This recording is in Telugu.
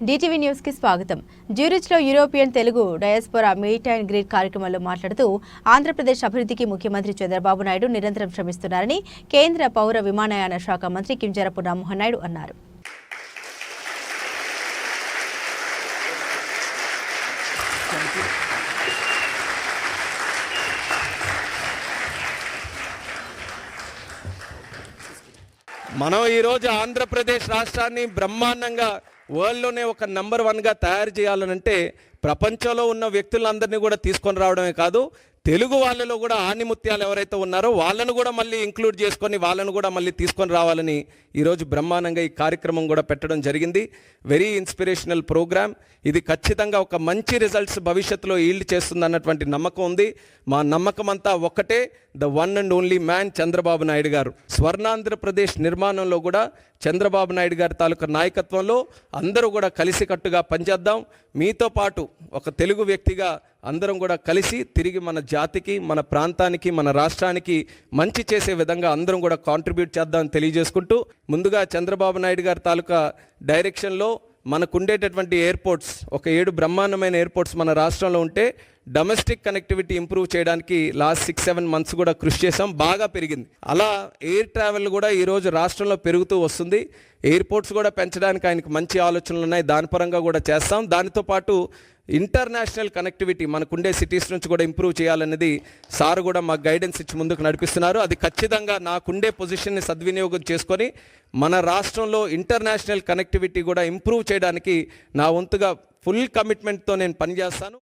DTV న్యూస్ కి స్వాగతం. జ్యూరిచ్లో European Telugu diaspora meet and greet కార్యక్రమంలో మాట్లాడుతూ ఆంధ్రప్రదేశ్ అభివృద్ధికి ముఖ్యమంత్రి చంద్రబాబు నాయుడు నిరంతరం శ్రమిస్తున్నారని కేంద్ర పౌర విమానయాన శాఖ మంత్రి కింజరాపు రామ్మోహన్ నాయుడు అన్నారు. మనం ఈరోజు ఆంధ్రప్రదేశ్ రాష్ట్రాన్ని బ్రహ్మాండంగా వరల్డ్లోనే ఒక నెంబర్ 1గా తయారు చేయాలనంటే ప్రపంచంలో ఉన్న వ్యక్తులందరినీ కూడా తీసుకొని రావడమే కాదు, తెలుగు వాళ్ళలో కూడా ఆణిముత్యాలు ఎవరైతే ఉన్నారో వాళ్ళను కూడా మళ్ళీ ఇంక్లూడ్ చేసుకొని వాళ్ళను కూడా మళ్ళీ తీసుకొని రావాలని ఈరోజు బ్రహ్మాండంగా ఈ కార్యక్రమం కూడా పెట్టడం జరిగింది. Very inspirational program. ఇది ఖచ్చితంగా ఒక మంచి రిజల్ట్స్ భవిష్యత్తులో ఈల్డ్ చేస్తుంది అన్నటువంటి నమ్మకం ఉంది. మా నమ్మకం అంతా ఒక్కటే, the one and only man Chandrababu Naidu గారు. స్వర్ణాంధ్రప్రదేశ్ నిర్మాణంలో కూడా చంద్రబాబు నాయుడు గారి తాలూకా నాయకత్వంలో అందరూ కూడా కలిసికట్టుగా పనిచేద్దాం. మీతో పాటు ఒక తెలుగు వ్యక్తిగా అందరం కూడా కలిసి తిరిగి మన జాతికి, మన ప్రాంతానికి, మన రాష్ట్రానికి మంచి చేసే విధంగా అందరం కూడా కాంట్రిబ్యూట్ చేద్దామని తెలియజేసుకుంటూ, ముందుగా చంద్రబాబు నాయుడు గారి తాలూకా డైరెక్షన్లో మనకుండేటటువంటి ఎయిర్పోర్ట్స్, ఒక 7 బ్రహ్మాండమైన ఎయిర్పోర్ట్స్ మన రాష్ట్రంలో ఉంటే డొమెస్టిక్ కనెక్టివిటీ ఇంప్రూవ్ చేయడానికి లాస్ట్ 6-7 మంత్స్ కూడా కృషి చేసాం, బాగా పెరిగింది. అలా ఎయిర్ ట్రావెల్ కూడా ఈరోజు రాష్ట్రంలో పెరుగుతూ వస్తుంది. ఎయిర్పోర్ట్స్ కూడా పెంచడానికి ఆయనకు మంచి ఆలోచనలు ఉన్నాయి, దాని పరంగా కూడా చేస్తాం. దానితో పాటు ఇంటర్నేషనల్ కనెక్టివిటీ మనకుండే సిటీస్ నుంచి కూడా ఇంప్రూవ్ చేయాలనేది సార్ కూడా మాకు గైడెన్స్ ఇచ్చి ముందుకు నడిపిస్తున్నారు. అది ఖచ్చితంగా నాకుండే పొజిషన్ని సద్వినియోగం చేసుకొని మన రాష్ట్రంలో ఇంటర్నేషనల్ కనెక్టివిటీ కూడా ఇంప్రూవ్ చేయడానికి నా వంతుగా ఫుల్ కమిట్మెంట్తో నేను పనిచేస్తాను.